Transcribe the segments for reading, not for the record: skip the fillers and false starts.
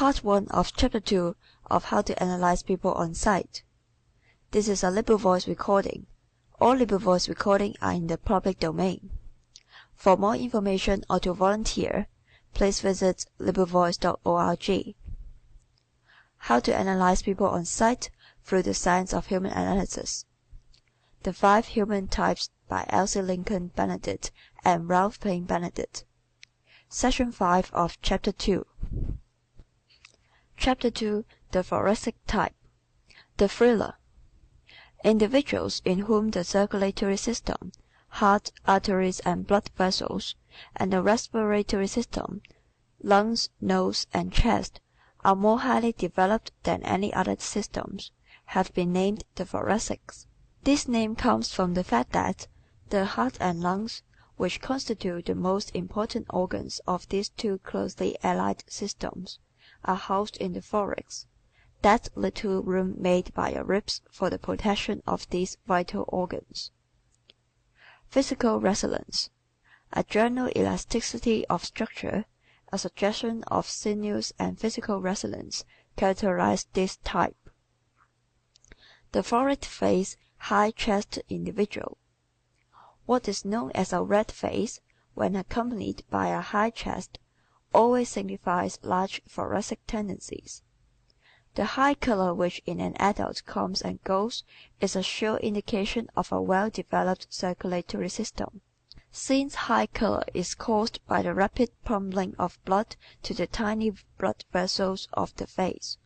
Part 1 of Chapter 2 of How to Analyze People on Sight. This is a LibriVoice recording. All LibriVoice recordings are in the public domain. For more information or to volunteer, please visit LibriVoice.org. How to Analyze People on Sight through the Science of Human Analysis. The 5 Human Types by Elsie Lincoln Benedict and Ralph Paine Benedict. Section 5 of Chapter 2. Chapter 2. The Thoracic Type. The Thriller. Individuals in whom the circulatory system, heart, arteries and blood vessels, and the respiratory system, lungs, nose, and chest, are more highly developed than any other systems, have been named the thoracics. This name comes from the fact that the heart and lungs, which constitute the most important organs of these two closely allied systems, are housed in the thorax, that little room made by your ribs for the protection of these vital organs. Physical resilience. A general elasticity of structure, a suggestion of sinews and physical resilience characterize this type. The florid-faced, high-chested individual. What is known as a red face, when accompanied by a high chest, always signifies large thoracic tendencies. The high color which in an adult comes and goes is a sure indication of a well-developed circulatory system, since high color is caused by the rapid pumping of blood to the tiny blood vessels of the face.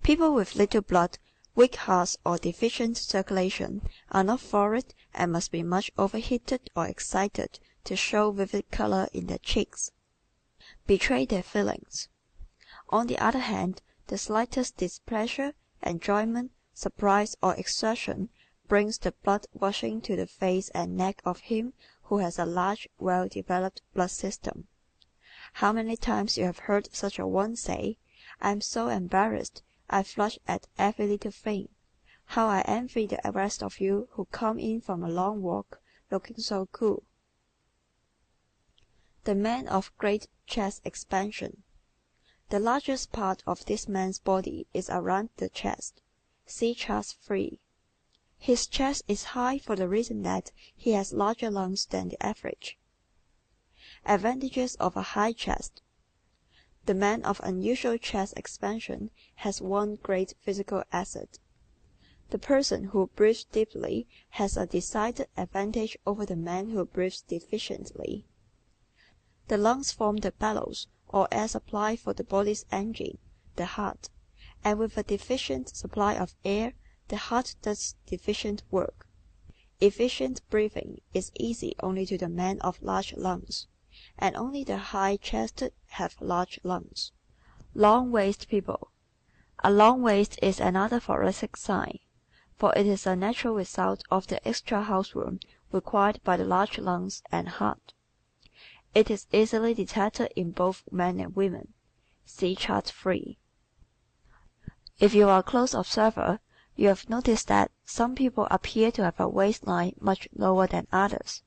People with little blood, weak hearts or deficient circulation are not florid and must be much overheated or excited to show vivid color in their cheeks. Betray their feelings. On the other hand, the slightest displeasure, enjoyment, surprise, or exertion brings the blood rushing to the face and neck of him who has a large, well-developed blood system. How many times you have heard such a one say, "I am so embarrassed, I flush at every little thing. How I envy the rest of you who come in from a long walk looking so cool." The man of great chest expansion. The largest part of this man's body is around the chest. See Chart 3. His chest is high for the reason that he has larger lungs than the average. Advantages of a high chest. The man of unusual chest expansion has one great physical asset. The person who breathes deeply has a decided advantage over the man who breathes deficiently. The lungs form the bellows or air supply for the body's engine, the heart, and with a deficient supply of air, the heart does deficient work. Efficient breathing is easy only to the man of large lungs, and only the high-chested have large lungs. Long-waisted people. A long waist is another thoracic sign, for it is a natural result of the extra houseroom required by the large lungs and heart. It is easily detected in both men and women. See Chart 3. If you are a close observer, you have noticed that some people appear to have a waistline much lower than others,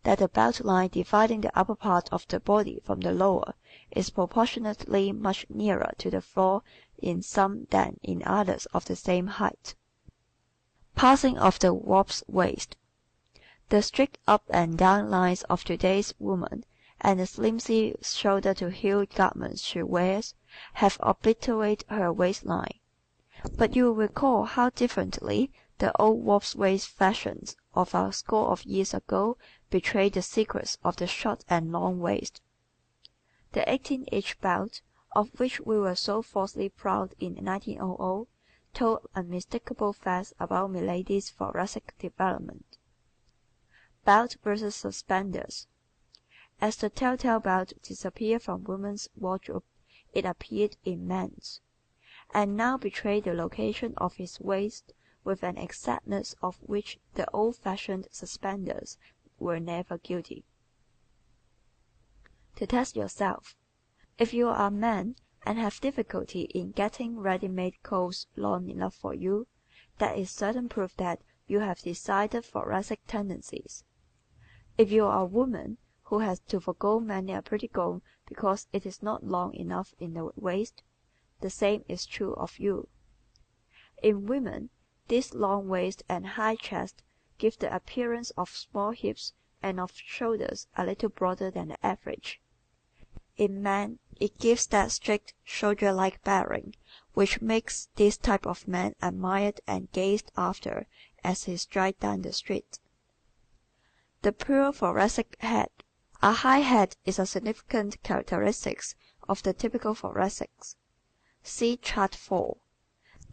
that the belt line dividing the upper part of the body from the lower is proportionately much nearer to the floor in some than in others of the same height. Passing of the warp's waist. The strict up and down lines of today's woman and the flimsy shoulder-to-heel garments she wears have obliterated her waistline. But you will recall how differently the old warp's waist fashions of a score of years ago betrayed the secrets of the short and long waist. The 18-inch belt, of which we were so falsely proud in 1900, told unmistakable facts about milady's thoracic development. Belt versus suspenders. As the telltale belt disappeared from women's wardrobe, it appeared in men's, and now betrayed the location of his waist with an exactness of which the old-fashioned suspenders were never guilty. To test yourself. If you are a man and have difficulty in getting ready-made coats long enough for you, that is certain proof that you have decided thoracic tendencies. If you are a woman who has to forego many a pretty gown because it is not long enough in the waist. The same is true of you. In women, this long waist and high chest give the appearance of small hips and of shoulders a little broader than the average. In men, it gives that strict, soldier-like bearing which makes this type of man admired and gazed after as he strides down the street. The pure thoracic head. A high head is a significant characteristic of the typical thoracics. See Chart 4.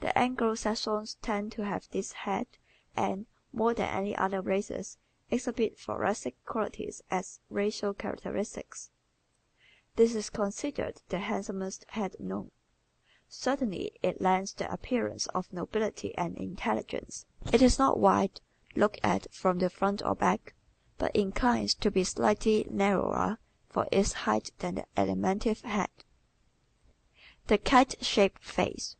The Anglo-Saxons tend to have this head and, more than any other races, exhibit thoracic qualities as racial characteristics. This is considered the handsomest head known. Certainly it lends the appearance of nobility and intelligence. It is not wide, looked at from the front or back, but inclines to be slightly narrower for its height than the Alimentive head. The kite-shaped face.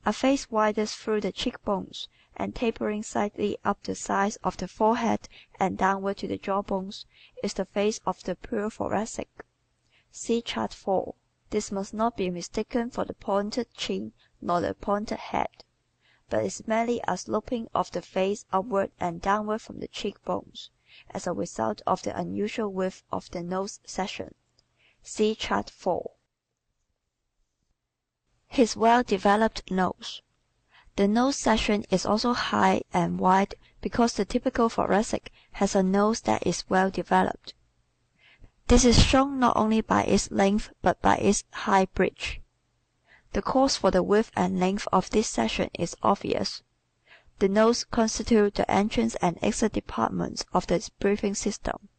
A face widest through the cheekbones and tapering slightly up the sides of the forehead and downward to the jawbones is the face of the pure thoracic. See Chart 4. This must not be mistaken for the pointed chin nor the pointed head, but is merely a sloping of the face upward and downward from the cheekbones, as a result of the unusual width of the nose section. See Chart 4. His well-developed nose. The nose section is also high and wide because the typical thoracic has a nose that is well developed. This is shown not only by its length but by its high bridge. The cause for the width and length of this section is obvious. The nose constitutes the entrance and exit departments of the breathing system.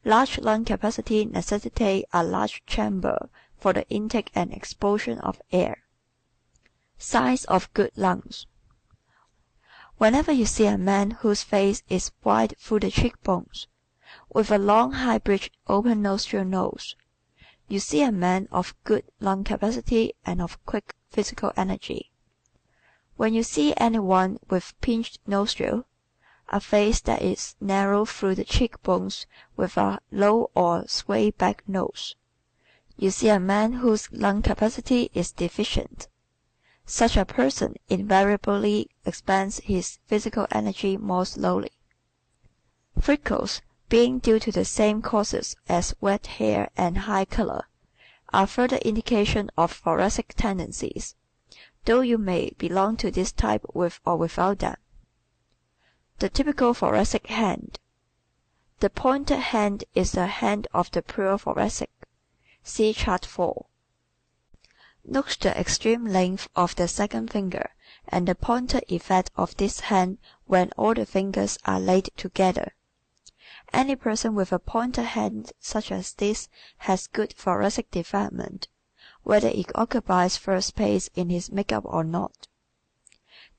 Large lung capacity necessitates a large chamber for the intake and expulsion of air. Signs of good lungs. Whenever you see a man whose face is wide through the cheekbones, with a long high-bridged open nostril nose, you see a man of good lung capacity and of quick physical energy. When you see anyone with pinched nostril, a face that is narrow through the cheekbones with a low or sway-back nose, you see a man whose lung capacity is deficient. Such a person invariably expends his physical energy more slowly. Freckles, being due to the same causes as wet hair and high color, are further indication of thoracic tendencies, though you may belong to this type with or without them. The typical thoracic hand. The pointed hand is the hand of the pure thoracic. See Chart 4. Note the extreme length of the second finger and the pointed effect of this hand when all the fingers are laid together. Any person with a pointed hand such as this has good thoracic development, whether it occupies first place in his makeup or not.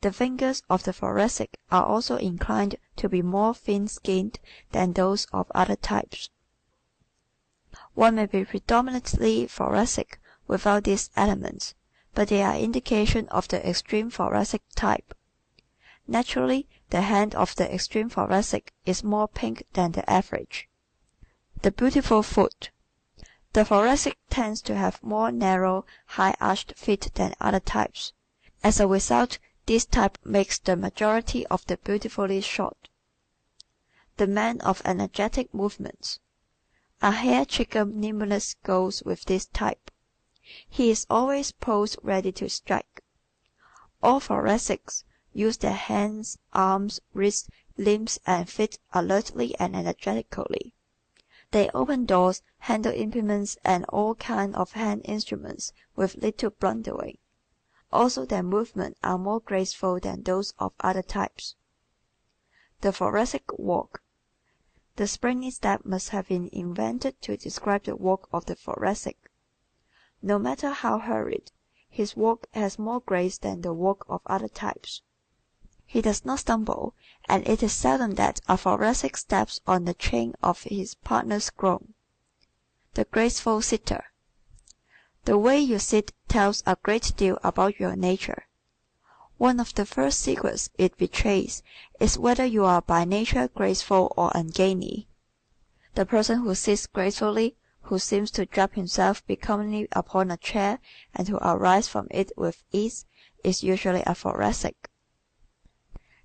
The fingers of the thoracic are also inclined to be more thin-skinned than those of other types. One may be predominantly thoracic without these elements, but they are indication of the extreme thoracic type. Naturally, the hand of the extreme thoracic is more pink than the average. The beautiful foot. The thoracic tends to have more narrow, high-arched feet than other types. As a result, this type makes the majority of the beautifully short. The man of energetic movements. A hair-trigger nimbleness goes with this type. He is always posed ready to strike. All thoracics use their hands, arms, wrists, limbs, and feet alertly and energetically. They open doors, handle implements, and all kinds of hand instruments with little blundering. Also their movements are more graceful than those of other types. The thoracic walk. The springy step must have been invented to describe the walk of the thoracic. No matter how hurried, his walk has more grace than the walk of other types. He does not stumble, and it is seldom that a thoracic steps on the chain of his partner's groin. The graceful sitter. The way you sit tells a great deal about your nature. One of the first secrets it betrays is whether you are by nature graceful or ungainly. The person who sits gracefully, who seems to drop himself becomingly upon a chair and to arise from it with ease is usually a thoracic.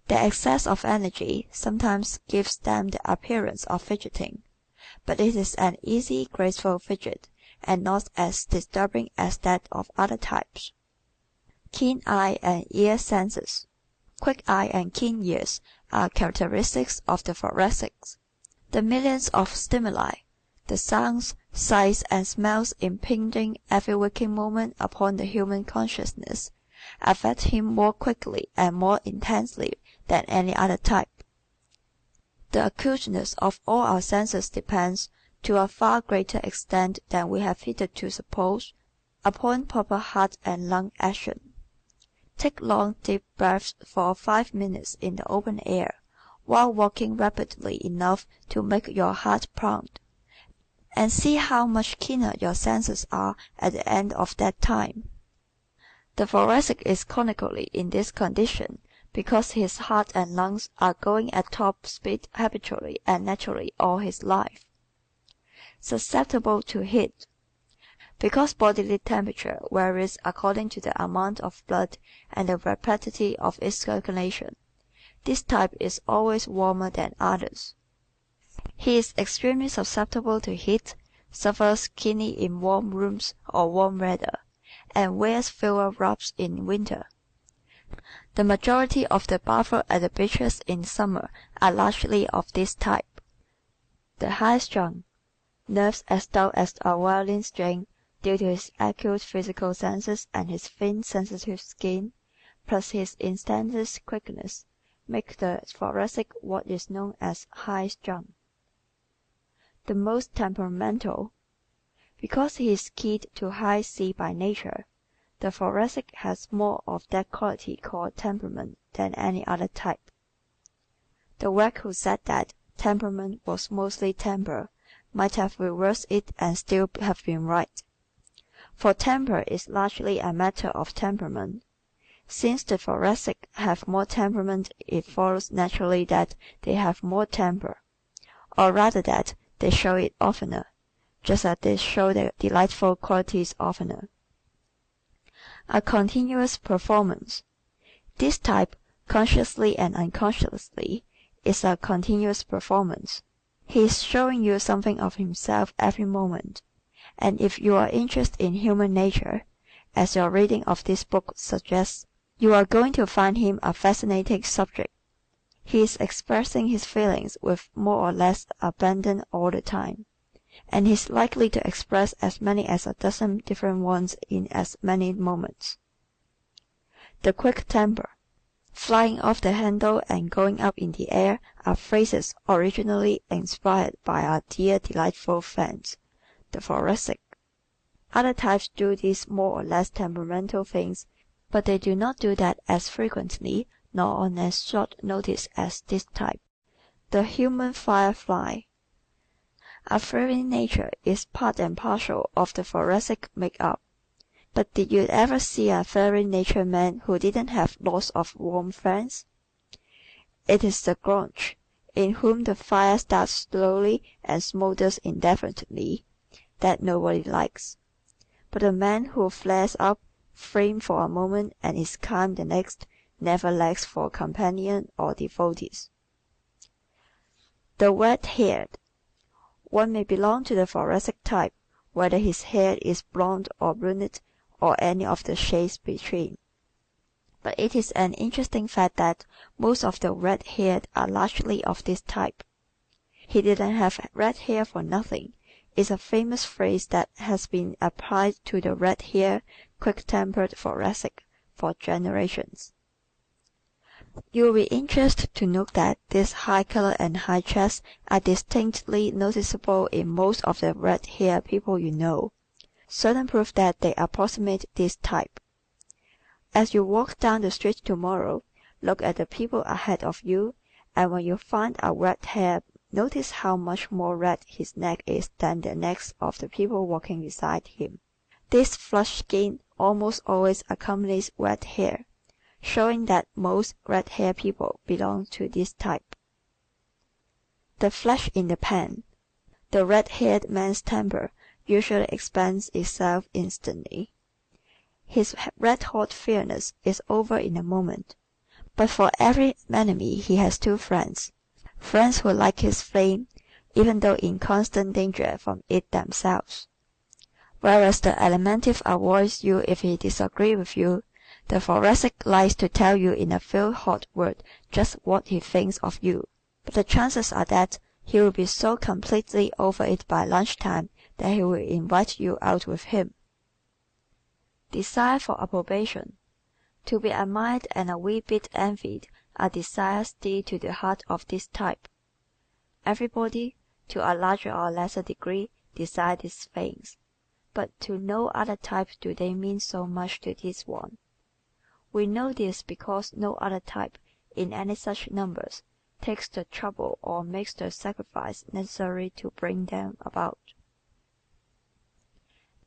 The excess of energy sometimes gives them the appearance of fidgeting, but it is an easy, graceful fidget and not as disturbing as that of other types. Keen eye and ear senses. Quick eye and keen ears are characteristics of the thoracics. The millions of stimuli, the sounds, sights, and smells impinging every waking moment upon the human consciousness, affect him more quickly and more intensely than any other type. The acuteness of all our senses depends, to a far greater extent than we have hitherto supposed, upon proper heart and lung action. Take long deep breaths for 5 minutes in the open air, while walking rapidly enough to make your heart pound, and see how much keener your senses are at the end of that time. The thoracic is chronically in this condition because his heart and lungs are going at top speed habitually and naturally all his life. Susceptible to heat. Because bodily temperature varies according to the amount of blood and the rapidity of its circulation, this type is always warmer than others. He is extremely susceptible to heat, suffers keenly in warm rooms or warm weather, and wears fewer wraps in winter. The majority of the bathers at the beaches in summer are largely of this type. The high-strung, nerves as dull as a violin string due to his acute physical senses and his thin sensitive skin, plus his instantaneous quickness, make the thoracic what is known as high-strung. The most temperamental. Because he is keyed to high C by nature, the thoracic has more of that quality called temperament than any other type. The wag who said that temperament was mostly temper might have reversed it and still have been right. For temper is largely a matter of temperament. Since the thoracic have more temperament, it follows naturally that they have more temper, or rather that they show it oftener, just as they show their delightful qualities oftener. A continuous performance. This type, consciously and unconsciously, is a continuous performance. He is showing you something of himself every moment, and if you are interested in human nature, as your reading of this book suggests, you are going to find him a fascinating subject. He is expressing his feelings with more or less abandon all the time, and he is likely to express as many as a dozen different ones in as many moments. The quick temper, flying off the handle and going up in the air are phrases originally inspired by our dear delightful friends, the thoracic. Other types do these more or less temperamental things, but they do not do that as frequently nor on as short notice as this type. The human firefly. A fiery nature is part and parcel of the thoracic make-up. But did you ever see a fiery natured man who didn't have lots of warm friends? It is the grouch, in whom the fire starts slowly and smolders indefinitely, that nobody likes. But the man who flares up, flame for a moment and is calm the next, never lacks for companion or devotees. The red-haired. One may belong to the thoracic type, whether his hair is blonde or brunette or any of the shades between. But it is an interesting fact that most of the red-haired are largely of this type. "He didn't have red hair for nothing" is a famous phrase that has been applied to the red-haired, quick-tempered thoracic for generations. You will be interested to note that this high color and high chest are distinctly noticeable in most of the red-haired people you know, certain proof that they approximate this type. As you walk down the street tomorrow, look at the people ahead of you, and when you find a red-haired, notice how much more red his neck is than the necks of the people walking beside him. This flushed skin almost always accompanies red hair, showing that most red-haired people belong to this type. The flash in the pan. The red-haired man's temper usually expends itself instantly. His red-hot fierceness is over in a moment. But for every enemy he has two friends. Friends who like his flame, even though in constant danger from it themselves. Whereas the Alimentive avoids you if he disagrees with you, the Thoracic likes to tell you in a few hot words just what he thinks of you. But the chances are that he will be so completely over it by lunchtime that he will invite you out with him. Desire for approbation. To be admired and a wee bit envied are desires dear to the heart of this type. Everybody, to a larger or lesser degree, desires these things, but to no other type do they mean so much to this one. We know this because no other type, in any such numbers, takes the trouble or makes the sacrifice necessary to bring them about.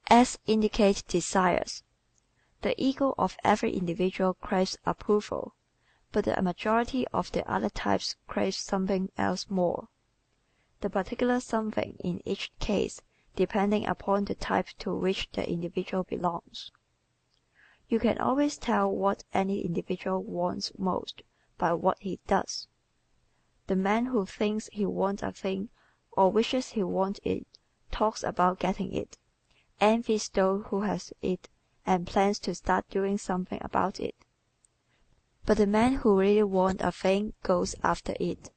S indicate desires. The ego of every individual craves approval, but the majority of the other types craves something else more. The particular something in each case depending upon the type to which the individual belongs. You can always tell what any individual wants most by what he does. The man who thinks he wants a thing or wishes he wants it talks about getting it, envies those who has it, and plans to start doing something about it. But the man who really wants a thing goes after it,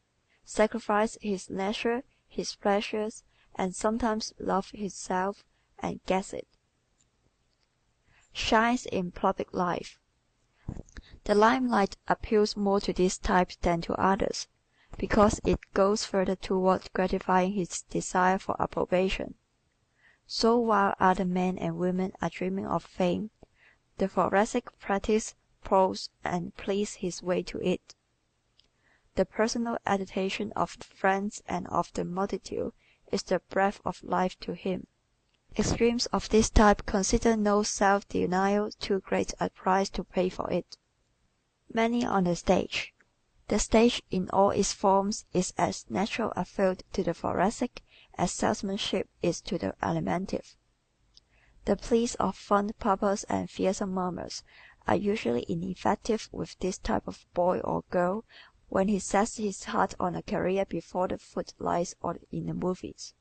sacrifices his leisure, his pleasures, and sometimes loves himself, and gets it. Shines in public life. The limelight appeals more to this type than to others, because it goes further toward gratifying his desire for approbation. So while other men and women are dreaming of fame, the Thoracic practices, plods, and pleads his way to it. The personal agitation of friends and of the multitude is the breath of life to him. Extremes of this type consider no self-denial too great a price to pay for it. Many on the stage. The stage in all its forms is as natural a field to the Thoracic as salesmanship is to the Alimentive. The pleas of fond papas and fearsome murmurs are usually ineffective with this type of boy or girl when he sets his heart on a career before the footlights or in the movies.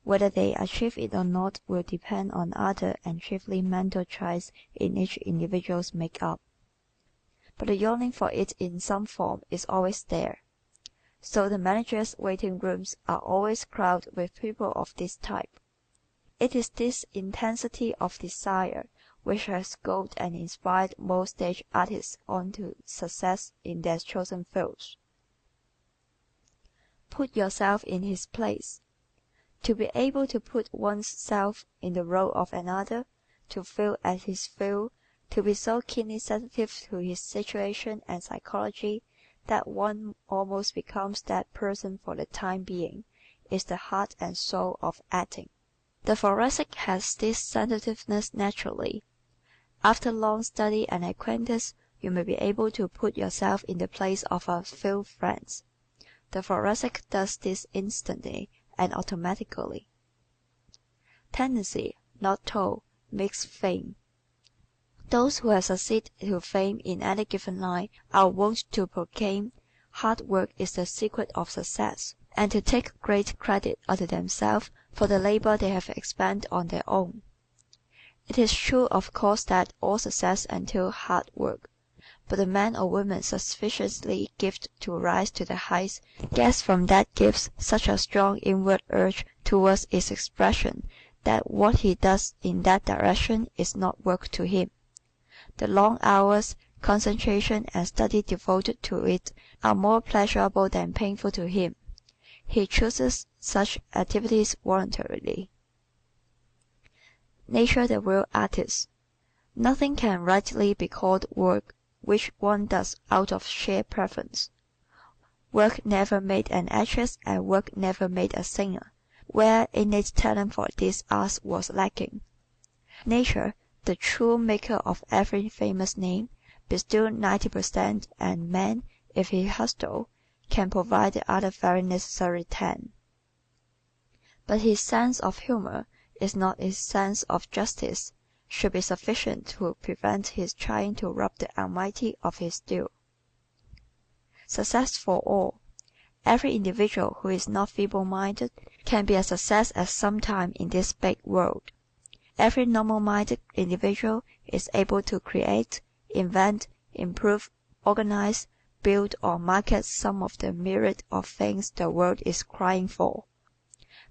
Whether they achieve it or not will depend on other and chiefly mental traits in each individual's make-up. But the yearning for it in some form is always there. So the managers' waiting rooms are always crowded with people of this type. It is this intensity of desire which has goaded and inspired most stage artists on to success in their chosen fields. Put yourself in his place. To be able to put one's self in the role of another, to feel as he feels, to be so keenly sensitive to his situation and psychology that one almost becomes that person for the time being, is the heart and soul of acting. The Thoracic has this sensitiveness naturally. After long study and acquaintance, you may be able to put yourself in the place of a few friends. The Thoracic does this instantly and automatically. Tendency, not toil, makes fame. Those who have succeeded to fame in any given line are wont to proclaim hard work is the secret of success, and to take great credit unto themselves for the labor they have expended on their own. It is true, of course, that all success entails hard work, but the man or woman sufficiently gifted to rise to the heights gets from that gift such a strong inward urge towards its expression that what he does in that direction is not work to him. The long hours, concentration, and study devoted to it are more pleasurable than painful to him. He chooses such activities voluntarily. Nature the real artist. Nothing can rightly be called work which one does out of sheer preference. Work never made an actress and work never made a singer, where innate talent for these arts was lacking. Nature, the true maker of every famous name, bestows 90%, and man, if he hustle, can provide the other very necessary 10. But his sense of humor is not his sense of justice, should be sufficient to prevent his trying to rob the Almighty of his due. Success for all. Every individual who is not feeble-minded can be a success at some time in this big world. Every normal-minded individual is able to create, invent, improve, organize, build or market some of the myriad of things the world is crying for.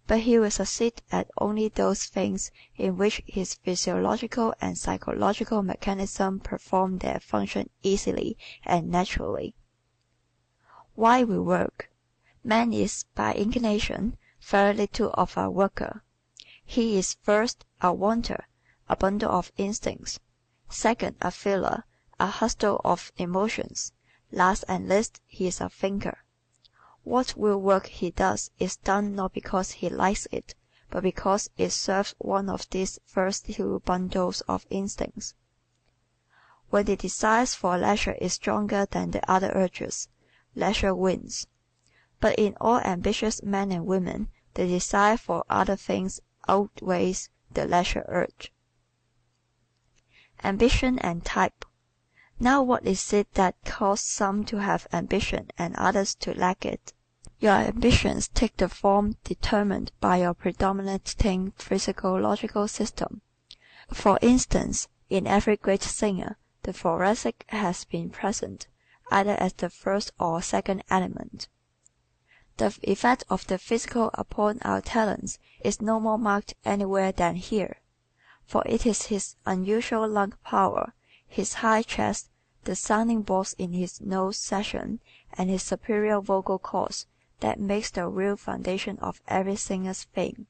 But he will succeed at only those things in which his physiological and psychological mechanism perform their function easily and naturally. Why we work. Man is, by inclination, very little of a worker. He is first a wanter, a bundle of instincts; second a feeler, a hustle of emotions; last and least he is a thinker. What will work he does is done not because he likes it, but because it serves one of these first two bundles of instincts. When the desire for leisure is stronger than the other urges, leisure wins. But in all ambitious men and women the desire for other things outweighs the leisure urge. Ambition and type. Now what is it that causes some to have ambition and others to lack it? Your ambitions take the form determined by your predominating physiological system. For instance, in every great singer the thoracic has been present, either as the first or second element. The effect of the physical upon our talents is no more marked anywhere than here, for it is his unusual lung power, his high chest, the sounding box in his nose section, and his superior vocal cords that makes the real foundation of every singer's fame.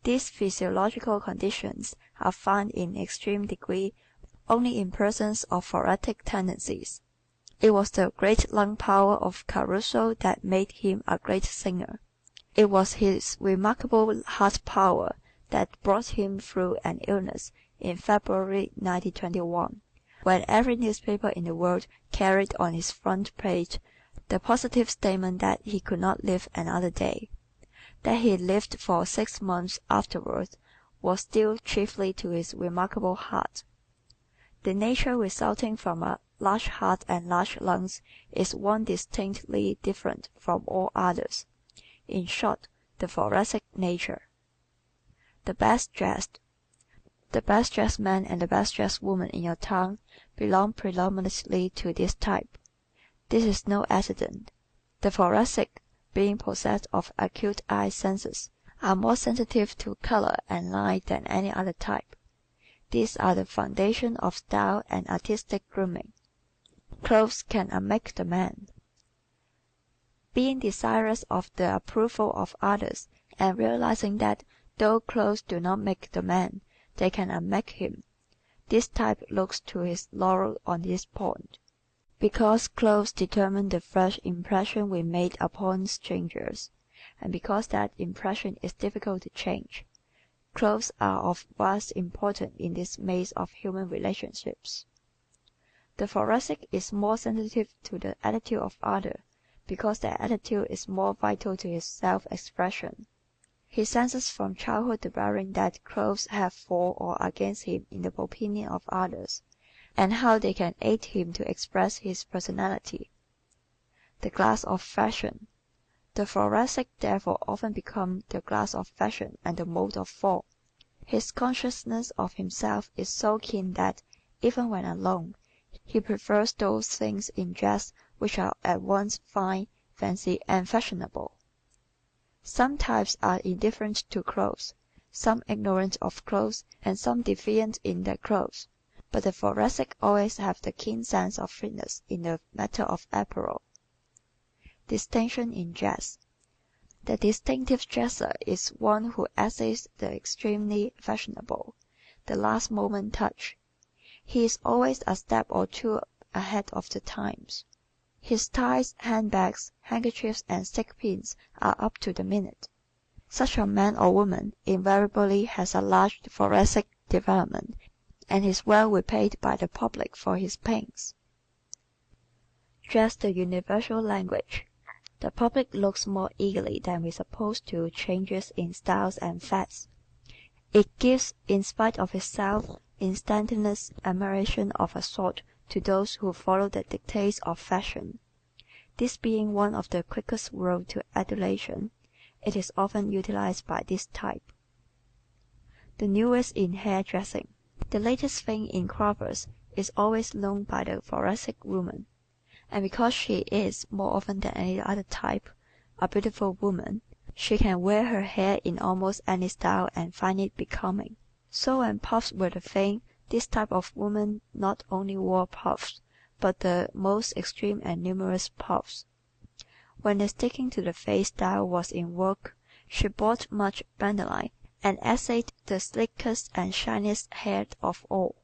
These physiological conditions are found in extreme degree only in persons of thoracic tendencies. It was the great lung power of Caruso that made him a great singer. It was his remarkable heart power that brought him through an illness in February 1921, when every newspaper in the world carried on its front page the positive statement that he could not live another day. That he lived for 6 months afterward was due chiefly to his remarkable heart. The nature resulting from a large heart and large lungs is one distinctly different from all others. In short, the thoracic nature. The best dressed. The best dressed man and the best dressed woman in your town belong predominantly to this type. This is no accident. The thoracic, being possessed of acute eye senses, are more sensitive to color and line than any other type. These are the foundation of style and artistic grooming. Clothes can unmake the man. Being desirous of the approval of others and realizing that though clothes do not make the man, they can unmake him, this type looks to his laurel on this point. Because clothes determine the first impression we made upon strangers, and because that impression is difficult to change, clothes are of vast importance in this maze of human relationships. The thoracic is more sensitive to the attitude of others because their attitude is more vital to his self-expression. He senses from childhood the bearing that clothes have for or against him in the opinion of others, and how they can aid him to express his personality. The glass of fashion. The thoracic therefore often becomes the glass of fashion and the mold of form. His consciousness of himself is so keen that, even when alone, he prefers those things in dress which are at once fine, fancy, and fashionable. Some types are indifferent to clothes, some ignorant of clothes, and some defiant in their clothes, but the thoracic always have the keen sense of fitness in the matter of apparel. Distinction in dress. The distinctive dresser is one who essays the extremely fashionable, the last moment touch. He is always a step or two ahead of the times. His ties, handbags, handkerchiefs, and stick pins are up to the minute. Such a man or woman invariably has a large thoracic development and is well repaid by the public for his pains. Dress the universal language. The public looks more eagerly than we suppose to changes in styles and fads. It gives, in spite of itself, instantaneous admiration of a sort to those who follow the dictates of fashion. This being one of the quickest roads to adulation, it is often utilized by this type. The newest in hair dressing. The latest thing in coiffures is always known by the thoracic woman, and because she is, more often than any other type, a beautiful woman, she can wear her hair in almost any style and find it becoming. So when puffs were the thing, this type of woman not only wore puffs, but the most extreme and numerous puffs. When the sticking to the face style was in vogue, she bought much bandoline and essayed the slickest and shiniest hair of all.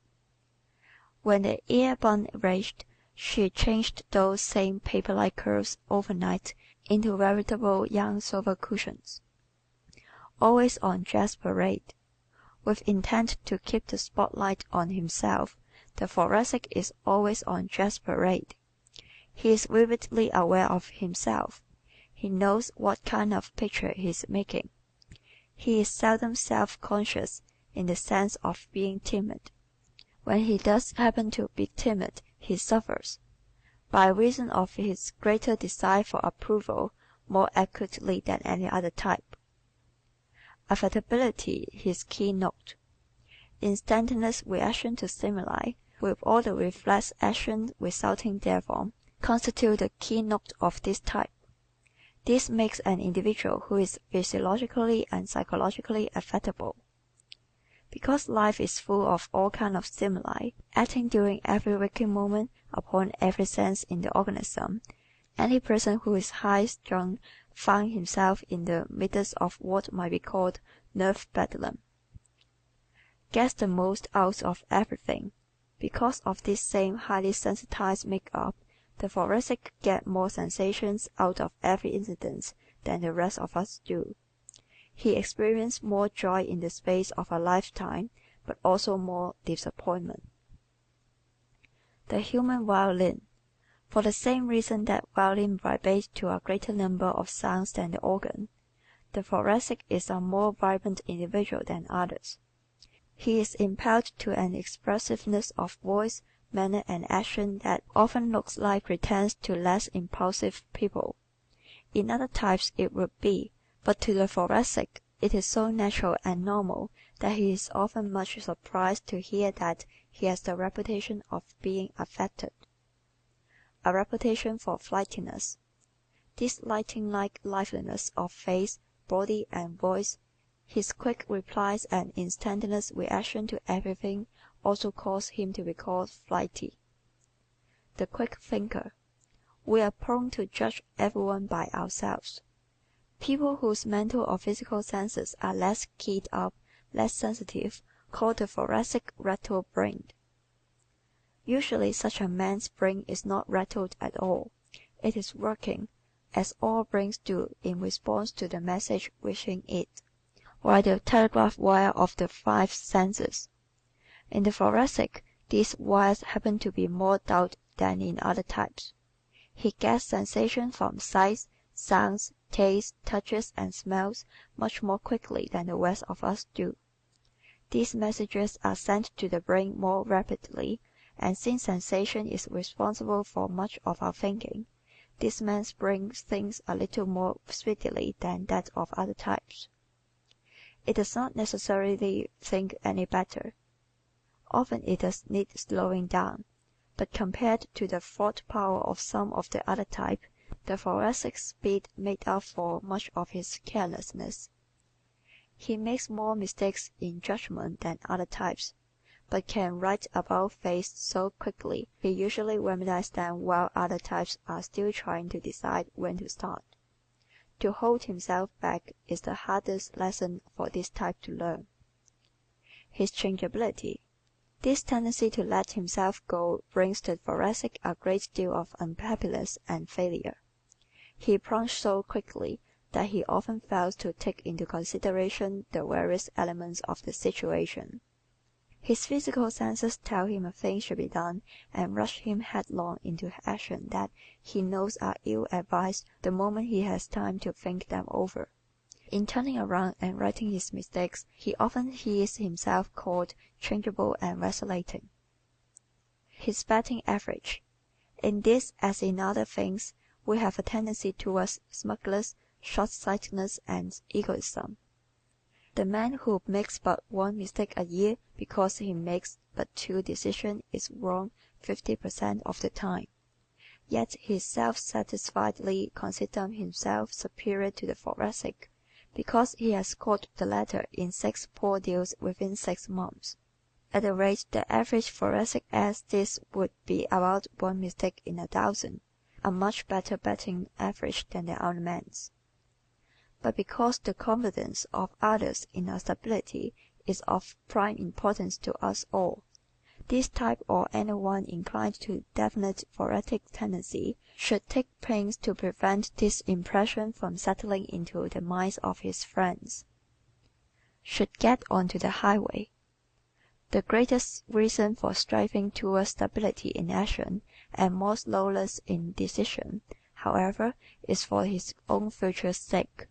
When the ear bun raged, she changed those same paper-like curls overnight into veritable young sofa cushions. Always on dress parade, with intent to keep the spotlight on himself, the thoracic is always on dress parade. He is vividly aware of himself. He knows what kind of picture he is making. He is seldom self-conscious in the sense of being timid. When he does happen to be timid, he suffers, by reason of his greater desire for approval, more acutely than any other type. Affability his keynote. Instantaneous reaction to stimuli, with all the reflex action resulting therefrom, constitute the keynote of this type. This makes an individual who is physiologically and psychologically affectable. Because life is full of all kinds of stimuli, acting during every waking moment upon every sense in the organism, any person who is high-strung finds himself in the midst of what might be called nerve bedlam. Gets the most out of everything. Because of this same highly sensitized make-up, the thoracic gets more sensations out of every incident than the rest of us do. He experiences more joy in the space of a lifetime, but also more disappointment. The human violin. For the same reason that violin vibrates to a greater number of sounds than the organ, the thoracic is a more vibrant individual than others. He is impelled to an expressiveness of voice, manner, and action that often looks like pretense to less impulsive people. In other types it would be, but to the thoracic it is so natural and normal that he is often much surprised to hear that he has the reputation of being affected. A reputation for flightiness. This lightning-like liveliness of face, body, and voice, his quick replies and instantaneous reaction to everything also cause him to be called flighty. The quick thinker. We are prone to judge everyone by ourselves. People whose mental or physical senses are less keyed up, less sensitive, call the thoracic rattle-brained. Usually such a man's brain is not rattled at all. It is working, as all brains do in response to the message reaching it, like the telegraph wire of the five senses. In the thoracic, these wires happen to be more dull than in other types. He gets sensation from sights, sounds, tastes, touches, and smells much more quickly than the rest of us do. These messages are sent to the brain more rapidly, and since sensation is responsible for much of our thinking, this man's brain thinks a little more speedily than that of other types. It does not necessarily think any better. Often it does need slowing down, but compared to the thought power of some of the other type, the thoracic speed made up for much of his carelessness. He makes more mistakes in judgment than other types, but can write about face so quickly he usually remedies them while other types are still trying to decide when to start. To hold himself back is the hardest lesson for this type to learn. His changeability. This tendency to let himself go brings the thoracic a great deal of unhappiness and failure. He plunges so quickly that he often fails to take into consideration the various elements of the situation. His physical senses tell him a thing should be done and rush him headlong into action that he knows are ill-advised the moment he has time to think them over. In turning around and righting his mistakes, he often hears himself called changeable and vacillating. His batting average. In this, as in other things, we have a tendency towards smugness, short-sightedness, and egoism. The man who makes but one mistake a year because he makes but two decisions is wrong 50% of the time. Yet he self-satisfiedly considers himself superior to the thoracic because he has scored the latter in 6 poor deals within 6 months. At the rate the average thoracic as this would be about one mistake in 1,000, a much better batting average than the other man's. But because the confidence of others in our stability is of prime importance to us all, this type or anyone inclined to definite thoracic tendency should take pains to prevent this impression from settling into the minds of his friends. Should get onto the highway. The greatest reason for striving towards stability in action and more slowness in decision, however, is for his own future's sake.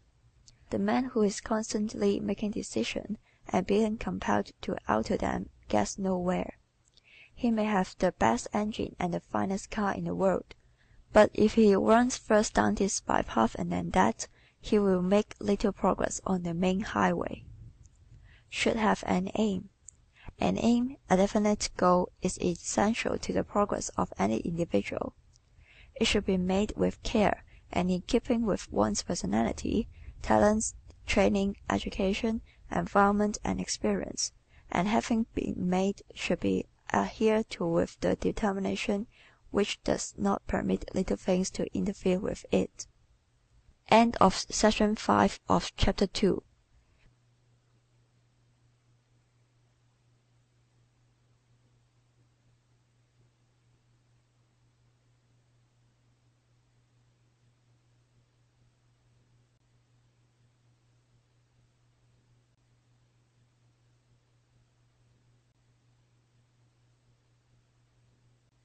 The man who is constantly making decisions and being compelled to alter them gets nowhere. He may have the best engine and the finest car in the world, but if he runs first down this bypath and then that, he will make little progress on the main highway. Should have an aim. An aim, a definite goal, is essential to the progress of any individual. It should be made with care and in keeping with one's personality, talents, training, education, environment, and experience, and having been made should be adhered to with the determination which does not permit little things to interfere with it. End of Section 5 of Chapter 2.